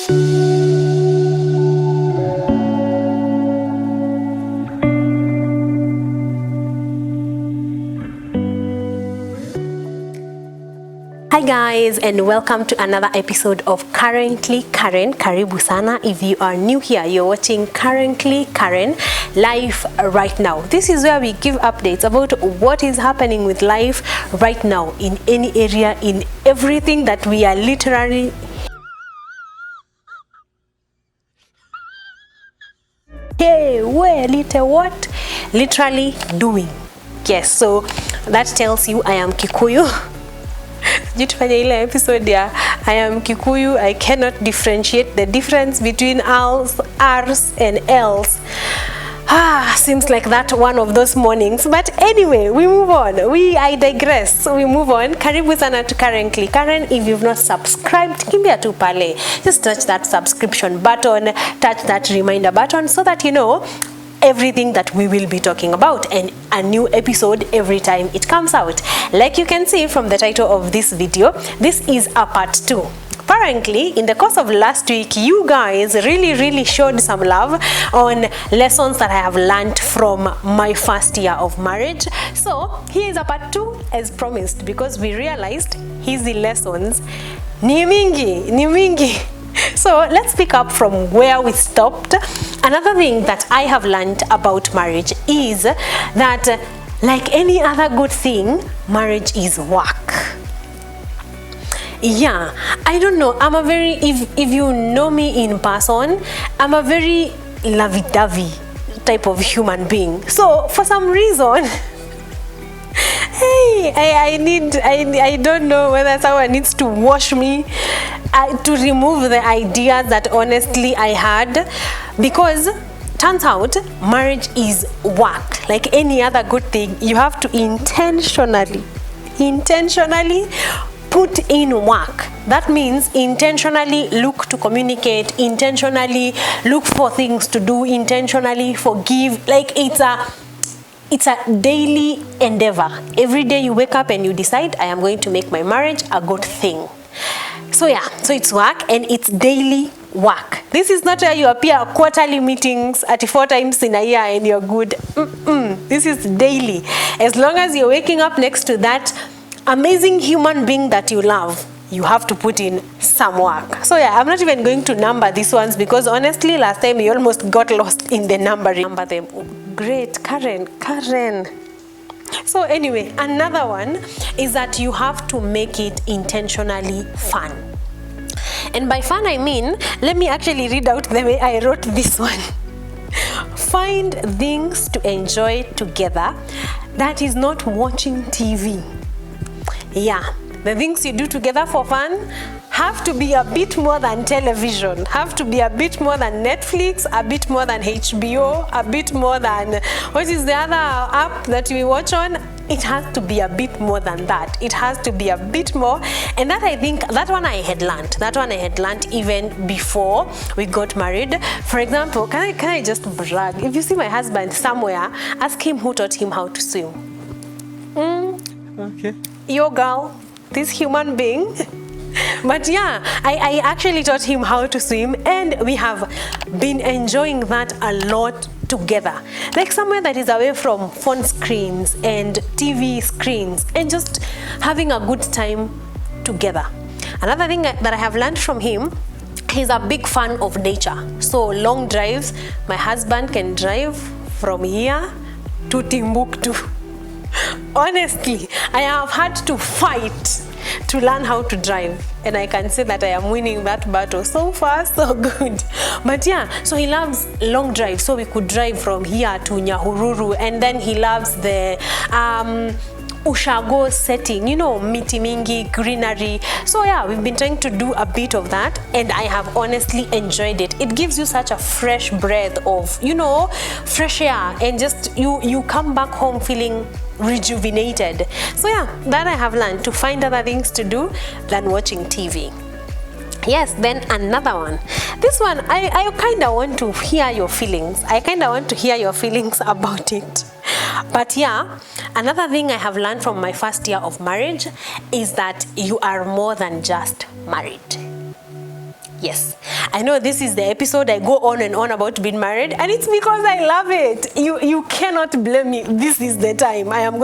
Hi guys, and welcome to another episode of Currently Karen. Karibu sana. If you are new here, you're watching Currently Karen live right now. This is where we give updates about what is happening with life right now in any area, in everything that we are literally literally doing. Yes, so that tells you I am Kikuyu. Jitufanya ile episode ya I am Kikuyu, I cannot differentiate the difference between R's and L's. Seems like that one of those mornings, but anyway, we move on. I digress. So we move on. Karibu sana to Currently Karen. If you've not subscribed, kimbia tu pale. Just touch that subscription button, touch that reminder button so that you know everything that we will be talking about and a new episode every time it comes out. Like you can see from the title of this video, this is a part 2. Apparently, in the course of last week, you guys really showed some love on lessons that I have learned from my first year of marriage. So here is a part 2 as promised, because we realized hizi lessons ni mingi. So let's pick up from where we stopped. Another thing that I have learned about marriage is that like any other good thing, marriage is work. Yeah, I don't know, I'm a very, if you know me in person, I'm a very lovey-dovey type of human being. So for some reason, hey, I don't know whether someone needs to wash me to remove the ideas that honestly I had, because turns out marriage is work. Like any other good thing, you have to intentionally put in work. That means intentionally look to communicate, intentionally look for things to do, intentionally forgive. Like it's a daily endeavor. Every day you wake up and you decide, I am going to make my marriage a good thing. So yeah, so it's work and it's daily work. This is not where you appear at quarterly meetings at 4 times in a year and you're good. This is daily. As long as you're waking up next to that amazing human being that you love, you have to put in some work. So yeah, I'm not even going to number these ones because honestly, last time we almost got lost in the numbering. Number them. Oh, great, Karen. So anyway, another one is that you have to make it intentionally fun. And by fun, I mean, let me actually read out the way I wrote this one. Find things to enjoy together that is not watching TV. Yeah, the things you do together for fun have to be a bit more than television, have to be a bit more than Netflix, a bit more than HBO, a bit more than, what is the other app that we watch on? It has to be a bit more than that. It has to be a bit more. And that, I think, that one I had learned even before we got married. For example, can I just brag? If you see my husband somewhere, ask him who taught him how to swim. Okay. Your girl, this human being. But yeah, I actually taught him how to swim, and we have been enjoying that a lot together. Like somewhere that is away from phone screens and TV screens and just having a good time together. Another thing that I have learned from him, he's a big fan of nature. So long drives, my husband can drive from here to Timbuktu. Honestly, I have had to fight to learn how to drive, and I can say that I am winning that battle. So far, so good. But yeah, so he loves long drives, so we could drive from here to Nyahururu, and then he loves the Ushago setting, you know, miti mingi, greenery. So yeah, we've been trying to do a bit of that, and I have honestly enjoyed it. It gives you such a fresh breath of, you know, fresh air, and just you come back home feeling rejuvenated. So yeah, that I have learned, to find other things to do than watching TV. Yes, then another one. This one, I kind of want to hear your feelings. I kind of want to hear your feelings about it. But yeah, another thing I have learned from my first year of marriage is that you are more than just married. Yes, I know this is the episode I go on and on about being married, and it's because I love it. You cannot blame me. This is the time. I am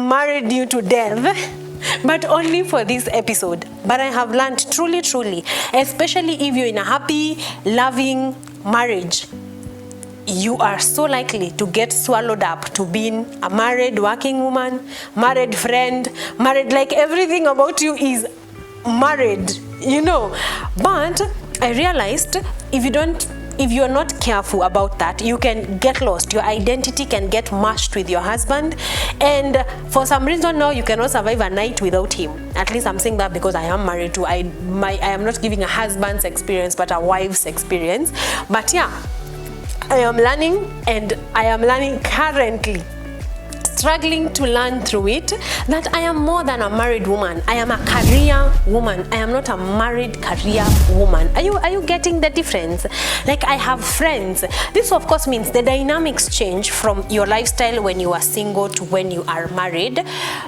married you to death, but only for this episode. But I have learned truly, especially if you're in a happy, loving marriage, you are so likely to get swallowed up to being a married working woman, married friend, married, like everything about you is married, you know. But I realized if you're not careful about that, you can get lost. Your identity can get mashed with your husband, and for some reason now you cannot survive a night without him. At least I'm saying that because I am married too. I am not giving a husband's experience but a wife's experience. But yeah, I am learning, and I am learning currently, struggling to learn through it, that I am more than a married woman. I am a career woman. I am not a married career woman. Are you getting the difference? Like, I have friends. This of course means the dynamics change from your lifestyle when you are single to when you are married,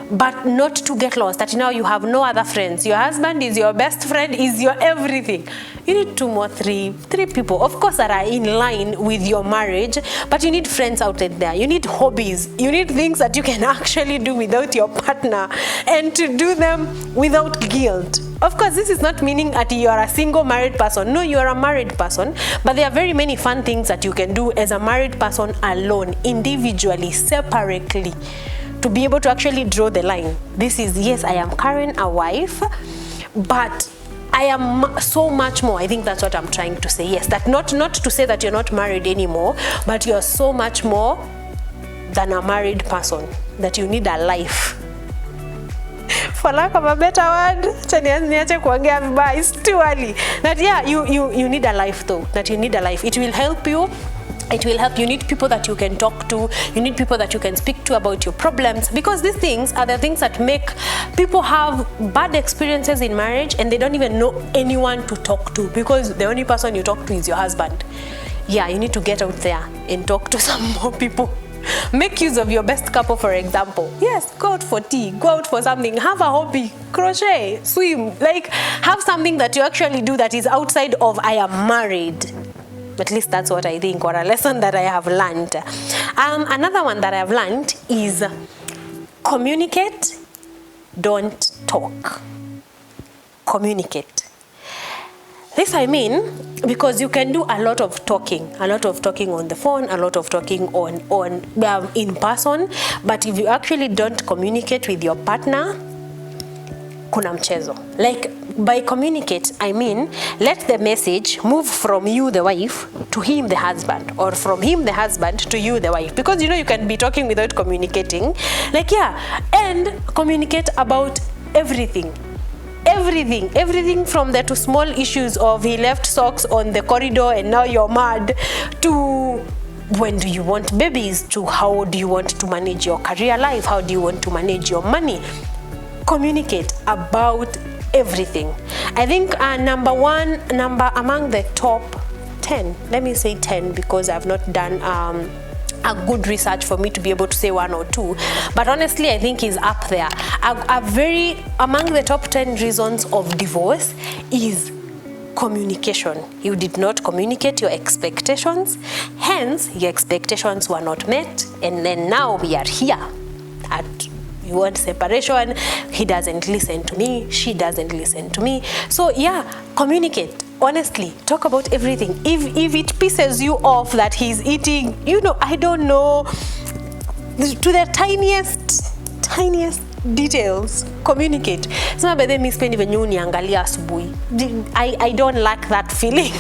but not to get lost that now you have no other friends. Your husband is your best friend, is your everything. You need two more, three people, of course, that are in line with your marriage, but you need friends out there. You need hobbies. You need things that you can actually do without your partner, and to do them without guilt. Of course, this is not meaning that you are a single married person. No, you are a married person, but there are very many fun things that you can do as a married person alone, individually, separately, to be able to actually draw the line. This is, yes, I am Karen, a wife, but I am so much more. I think that's what I'm trying to say. Yes, that not to say that you're not married anymore, but you're so much more than a married person, that you need a life. For lack of a better word, it's too early. That yeah, you need a life though. That you need a life. It will help you. It will help. You need people that you can talk to. You need people that you can speak to about your problems, because these things are the things that make people have bad experiences in marriage, and they don't even know anyone to talk to, because the only person you talk to is your husband. Yeah, you need to get out there and talk to some more people. Make use of your best couple, for example. Yes, go out for tea, go out for something, have a hobby, crochet, swim, like have something that you actually do that is outside of I am married. At least that's what I think, or a lesson that I have learned. Another one that I've learned is communicate, don't talk. Communicate. This I mean because you can do a lot of talking on the phone, a lot of talking on in person, but if you actually don't communicate with your partner, kuna mchezo. Like, by communicate, I mean let the message move from you, the wife, to him, the husband, or from him, the husband, to you, the wife. Because you know you can be talking without communicating. Like, yeah, and communicate about everything. Everything from the to small issues of he left socks on the corridor and now you're mad, to when do you want babies, to how do you want to manage your career life, how do you want to manage your money. Communicate about everything. I think number among the top 10, let me say 10 because I've not done a good research for me to be able to say one or two, but honestly I think is up there. Among the top 10 reasons of divorce is communication. You did not communicate your expectations, hence your expectations were not met, and then now we are here at you want separation, he doesn't listen to me, she doesn't listen to me. So yeah, communicate. Honestly, talk about everything. If it pisses you off that he's eating, I don't know, to the tiniest details, communicate. So by then I don't like that feeling.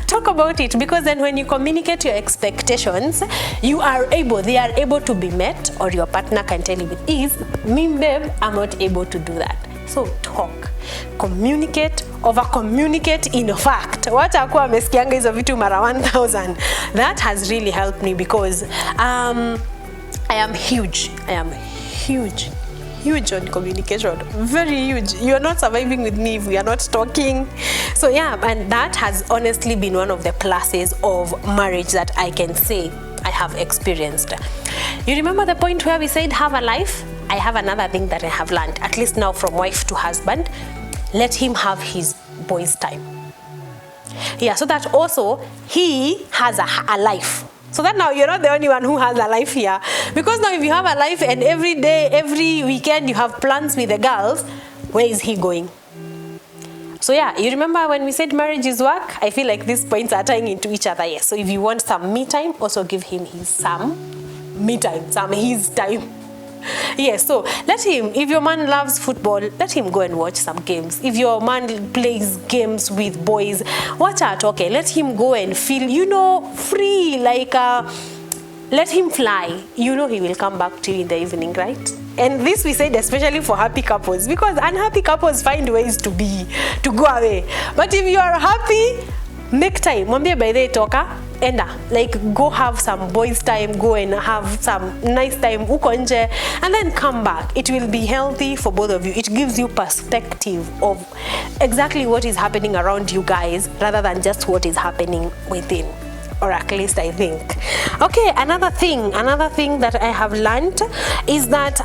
Talk about it, because then when you communicate your expectations, they are able to be met, or your partner can tell you with ease, me babe, I'm not able to do that. So talk, communicate, over communicate. In fact, what akuwa meskianga hizo vitu mara 1000, that has really helped me, because I am huge on communication, very huge. You're not surviving with me if we are not talking. So yeah, and that has honestly been one of the pluses of marriage that I can say I have experienced. You remember the point where we said have a life? I have another thing that I have learned, at least now from wife to husband. Let him have his boys' time. Yeah, so that also he has a life. So that now you're not the only one who has a life here. Because now if you have a life and every day, every weekend you have plans with the girls, where is he going? So yeah, you remember when we said marriage is work? I feel like these points are tying into each other. Yes. So if you want some me time, also give him some me time, some his time. Yes, so let him, if your man loves football, let him go and watch some games. If your man plays games with boys, watch out, okay, let him go and feel, you know, free, like, let him fly. You know he will come back to you in the evening, right? And this we said especially for happy couples, because unhappy couples find ways to go away. But if you are happy, make time. Mwambie by the toka, enda. Like, go have some boys' time, go and have some nice time, uko nje, and then come back. It will be healthy for both of you. It gives you perspective of exactly what is happening around you guys, rather than just what is happening within. Or at least I think. Okay, another thing that I have learned is that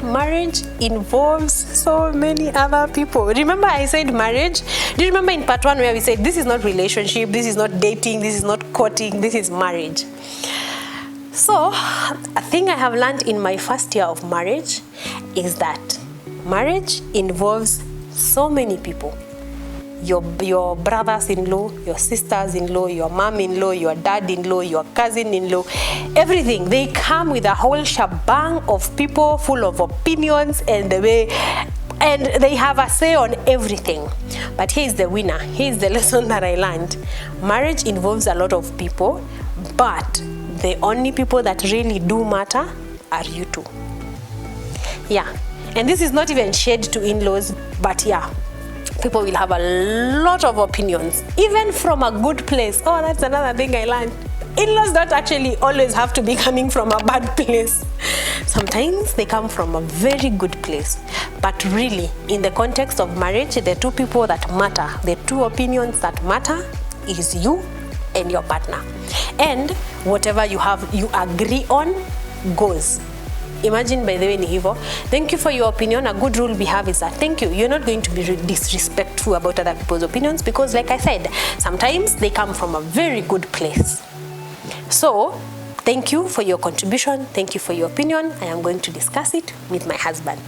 marriage involves so many other people. Remember I said marriage? Do you remember in part 1 where we said this is not relationship, this is not dating, this is not courting, this is marriage? So, a thing I have learned in my first year of marriage is that marriage involves so many people. Your brothers-in-law, your sisters-in-law, your mom-in-law, your dad-in-law, your cousin-in-law, everything. They come with a whole shebang of people full of opinions and they have a say on everything. But here's the winner. Here's the lesson that I learned. Marriage involves a lot of people, but the only people that really do matter are you two. Yeah. And this is not even shared to in-laws, but yeah. People will have a lot of opinions, even from a good place. Oh, that's another thing I learned. In-laws don't actually always have to be coming from a bad place. Sometimes they come from a very good place. But really, in the context of marriage, the two people that matter, the two opinions that matter is you and your partner. And whatever you agree on goes. Imagine, by the way, Nihivo, thank you for your opinion. A good rule we have is that thank you. You're not going to be disrespectful about other people's opinions because, like I said, sometimes they come from a very good place. So, thank you for your contribution. Thank you for your opinion. I am going to discuss it with my husband.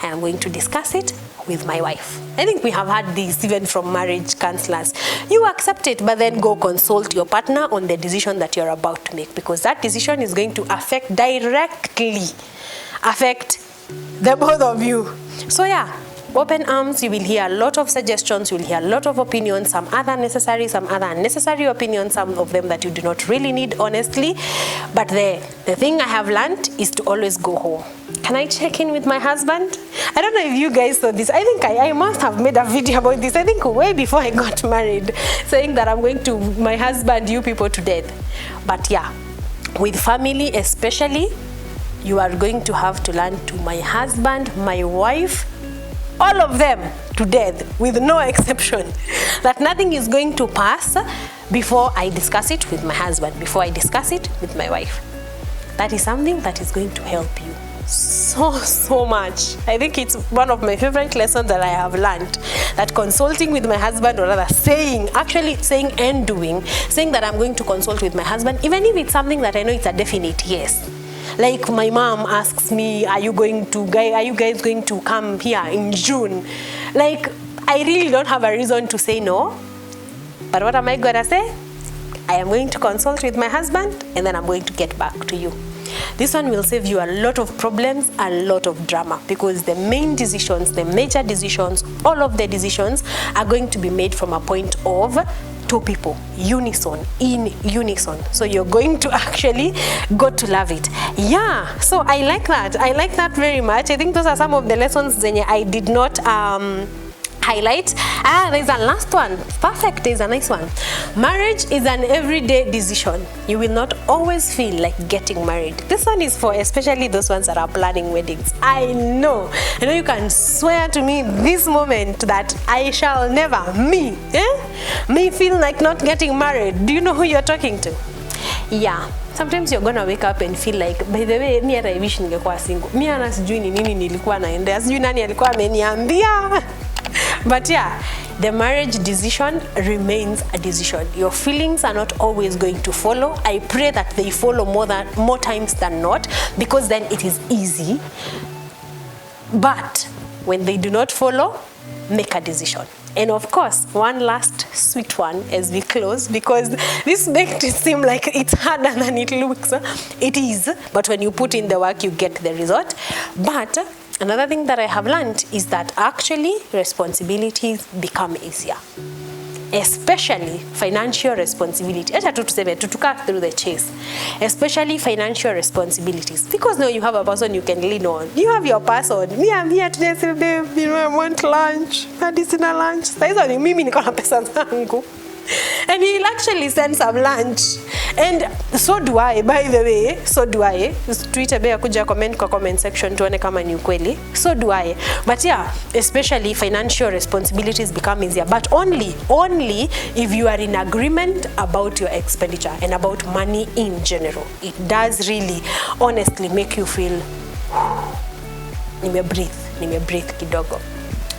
I am going to discuss it with my wife. I think we have had this even from marriage counselors. You accept it, but then go consult your partner on the decision that you're about to make, because that decision is going to directly affect the both of you. So yeah, open arms. You will hear a lot of suggestions, you will hear a lot of opinions, some other necessary, some other unnecessary opinions, some of them that you do not really need, honestly. But the thing I have learned is to always go home. Can I check in with my husband? I don't know if you guys saw this. I think I must have made a video about this, I think way before I got married, saying that I'm going to my husband, you people to death. But yeah, with family especially, you are going to have to learn to my husband, my wife, all of them to death, with no exception. That nothing is going to pass before I discuss it with my husband, before I discuss it with my wife. That is something that is going to help you so much. I think it's one of my favorite lessons that I have learned, that consulting with my husband, or rather actually saying and doing, saying that I'm going to consult with my husband, even if it's something that I know it's a definite yes. Like my mom asks me, are you guys going to come here in June? Like, I really don't have a reason to say no. But what am I gonna say? I am going to consult with my husband and then I'm going to get back to you. This one will save you a lot of problems, a lot of drama, because the main decisions, the major decisions, all of the decisions are going to be made from a point of two people, in unison. So you're going to actually go to love it. Yeah, so I like that very much. I think those are some of the lessons that I did not highlight. There's a last one. Perfect, there's a nice one. Marriage is an everyday decision. You will not always feel like getting married. This one is for especially those ones that are planning weddings. I know you can swear to me this moment that I shall never, me feel like not getting married. Do you know who you're talking to? Yeah. Sometimes you're gonna wake up and feel like, by the way, me I wish ningekuwa single. Me ana sijui ni nini nilikuwa naendea. Sijui nani alikuwa ameniambia. But yeah, the marriage decision remains a decision. Your feelings are not always going to follow. I pray that they follow more times than not, because then it is easy. But when they do not follow, make a decision. And of course, one last sweet one as we close, because this makes it seem like it's harder than it looks. It is, but when you put in the work, you get the result. But another thing that I have learned is that actually responsibilities become easier. Especially financial responsibility. To cut through the chase. Especially financial responsibilities. Because now you have a person you can lean on. You have your person. Me, I'm here today, say, babe, you know, I want lunch. Dinner lunch. Saizo mimi niko na pesa zangu. And he'll actually send some lunch. And so do I, by the way. So do I. Twitter bea kuja comment kwa comment section tuone kama ni ukweli. So do I. But yeah, especially financial responsibilities become easier. But only if you are in agreement about your expenditure and about money in general. It does really, honestly, make you feel nime breathe kidogo.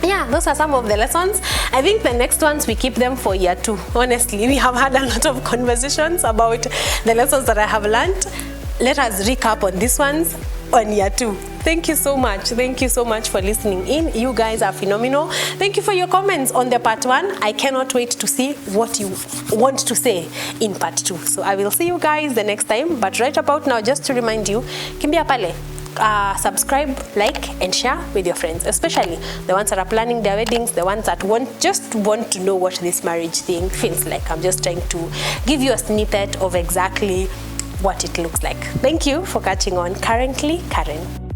Yeah, those are some of the lessons. I think the next ones we keep them for year 2. Honestly, we have had a lot of conversations about the lessons that I have learned. Let us recap on these ones on year 2. Thank you so much. Thank you so much for listening in. You guys are phenomenal. Thank you for your comments on the part 1. I cannot wait to see what you want to say in part 2. So I will see you guys the next time. But right about now, just to remind you, kimbia pale. Subscribe, like, and share with your friends, especially the ones that are planning their weddings, the ones that just want to know what this marriage thing feels like. I'm just trying to give you a snippet of exactly what it looks like. Thank you for catching on. Currently, Karen.